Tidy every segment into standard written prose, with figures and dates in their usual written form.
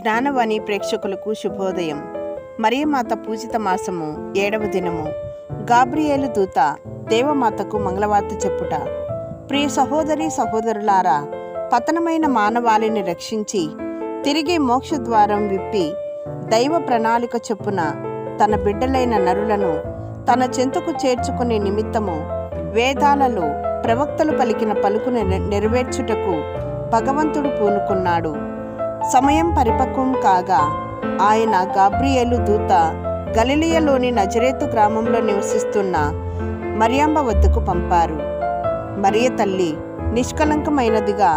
జ్ఞానవాణి ప్రేక్షకులకు శుభోదయం. మరియమాత పూజిత మాసము 7వ దినము. గాబ్రియేలు దూత దేవమాతకు మంగళవార్త చెప్పుట. ప్రియ సహోదరి సహోదరులారా, పతనమైన మానవాళిని రక్షించి తిరిగి మోక్షద్వారం విప్పి దైవ ప్రణాళిక చొప్పున తన బిడ్డలైన నరులను తన చెంతకు చేర్చుకునే నిమిత్తము వేదాలలో ప్రవక్తలు పలికిన పలుకును నెరవేర్చుటకు భగవంతుడు పూనుకున్నాడు. సమయం పరిపక్వం కాగా ఆయన గాబ్రియేలు దూత గలిలయలోని నజరేతు గ్రామంలో నివసిస్తున్న మరియమ్మ వద్దకు పంపారు. మరియ తల్లి నిష్కలంకమైనదిగా,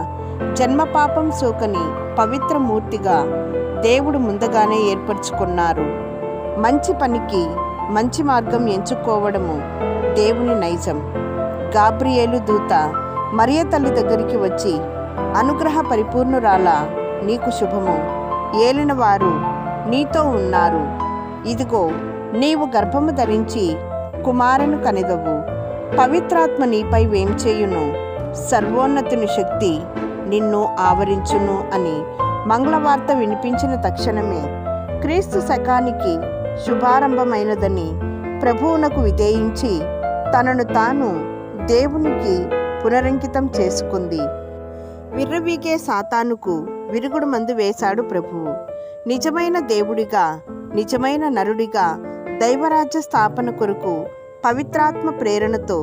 జన్మపాపం సోకని పవిత్ర మూర్తిగా దేవుడు ముందుగానే ఏర్పరచుకున్నారు. మంచి పనికి మంచి మార్గం ఎంచుకోవడము దేవుని నైజం. గాబ్రియేలు దూత మరియ తల్లి దగ్గరికి వచ్చి, అనుగ్రహ పరిపూర్ణురాలా, నీకు శుభము, ఏలినవారు నీతో ఉన్నారు. ఇదిగో, నీవు గర్భము ధరించి కుమారుని కనెదవు. పవిత్రాత్మ నీపై వేంచేయును. సర్వోన్నతుని శక్తి నిన్ను ఆవరించును అని మంగళవార్త వినిపించిన తక్షణమే క్రీస్తు శకానికి శుభారంభమైనదని ప్రభువునకు విధేయించి తనను తాను దేవునికి పునరంకితం చేసుకుంది. విర్రవీగే సాతానుకు విరుగుడు మందు వేశాడు ప్రభువు. నిజమైన దేవుడిగా, నిజమైన నరుడిగా దైవరాజ్య స్థాపన కొరకు పవిత్రాత్మ ప్రేరణతో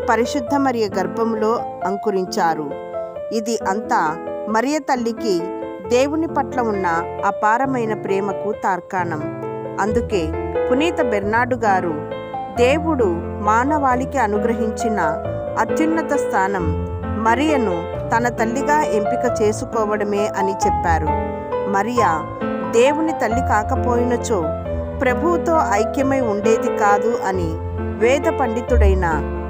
పరిశుద్ధ మరియ గర్భములో అంకురించారు. ఇది అంతా మరియ తల్లికి దేవుని పట్ల ఉన్న అపారమైన ప్రేమకు తార్కాణం. అందుకే పునీత బెర్నార్డు గారు దేవుడు మానవాళికి అనుగ్రహించిన అత్యున్నత స్థానం మరియను తన తల్లిగా ఎంపిక చేసుకోవడమే అని చెప్పారు. మరియా దేవుని తల్లి కాకపోయినచో ప్రభువుతో ఐక్యమై ఉండేది కాదు అని వేద పండితుడైన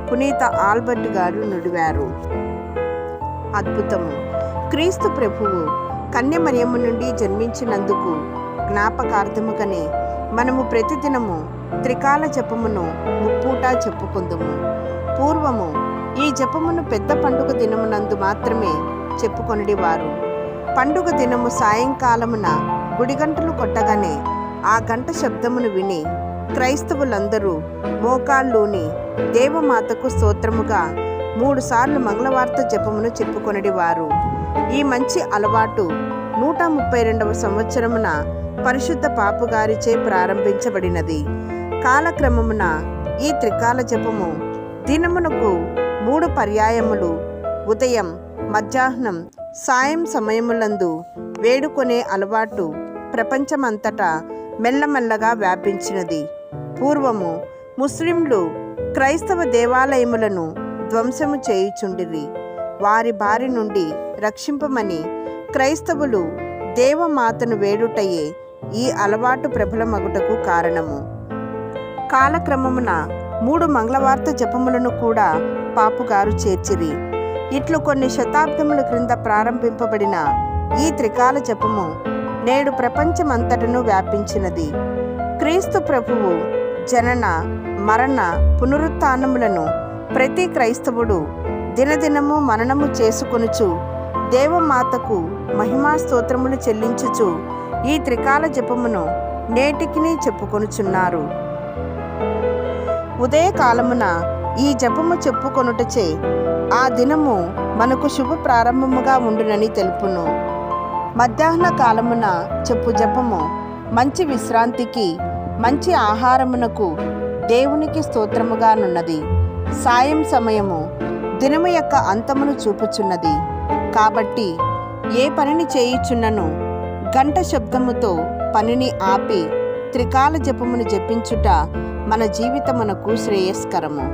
పునీత ఆల్బర్ట్ గారు నుడివారు. అద్భుతము. క్రీస్తు ప్రభువు కన్య మరియమ్మ నుండి జన్మించినందుకు జ్ఞాపకార్థముగానే మనము ప్రతిదినము త్రికాల జపమును ముప్పూటా చెప్పుకుందుము. పూర్వము ఈ జపమును పెద్ద పండుగ దినమునందు మాత్రమే చెప్పుకొనివారు. పండుగ దినము సాయంకాలమున గుడిగంటలు కొట్టగానే ఆ గంట శబ్దమును విని క్రైస్తవులందరూ మోకాళ్ళూని దేవమాతకు స్తోత్రముగా 3 సార్లు మంగళవార్త జపమును చెప్పుకొనివారు. ఈ మంచి అలవాటు 132వ సంవత్సరమున పరిశుద్ధ పాపుగారిచే ప్రారంభించబడినది. కాలక్రమమున ఈ త్రికాల జపము దినమునకు 3 పర్యాయములు ఉదయం, మధ్యాహ్నం, సాయం సమయములందు వేడుకొనే అలవాటు ప్రపంచమంతటా మెల్లమెల్లగా వ్యాపించినది. పూర్వము ముస్లింలు క్రైస్తవ దేవాలయములను ధ్వంసము చేయుచుండిరి. వారి బారి నుండి రక్షింపమని క్రైస్తవులు దేవమాతను వేడుటయే ఈ అలవాటు ప్రబలమగుటకు కారణము. కాలక్రమమున 3 మంగళవార్త జపములను కూడా పాపుగారు చేర్చిరి. ఇట్లు కొన్ని శతాబ్దముల క్రింద ప్రారంభింపబడిన ఈ త్రికాల జపము నేడు ప్రపంచమంతటను వ్యాపించినది. క్రీస్తు ప్రభువు జనన, మరణ, పునరుత్థానములను ప్రతి క్రైస్తవుడు దినదినము మననము చేసుకొనుచు దేవమాతకు మహిమా స్తోత్రములు చెల్లించుచు ఈ త్రికాల జపమును నేటికిని చెప్పుకొనుచున్నారు. ఉదయకాలమున ఈ జపము చెప్పుకొనుటచే ఆ దినము మనకు శుభ ప్రారంభముగా ఉండునని తెలుపును. మధ్యాహ్న కాలమున చెప్పు జపము మంచి విశ్రాంతికి, మంచి ఆహారమునకు దేవునికి స్తోత్రముగానున్నది. సాయం సమయము దినము యొక్క అంతమును చూపుచున్నది. కాబట్టి ఏ పనిని చేయుచున్నను గంట శబ్దముతో పనిని ఆపి త్రికాల జపమును జపించుట మన జీవితమునకు శ్రేయస్కరము.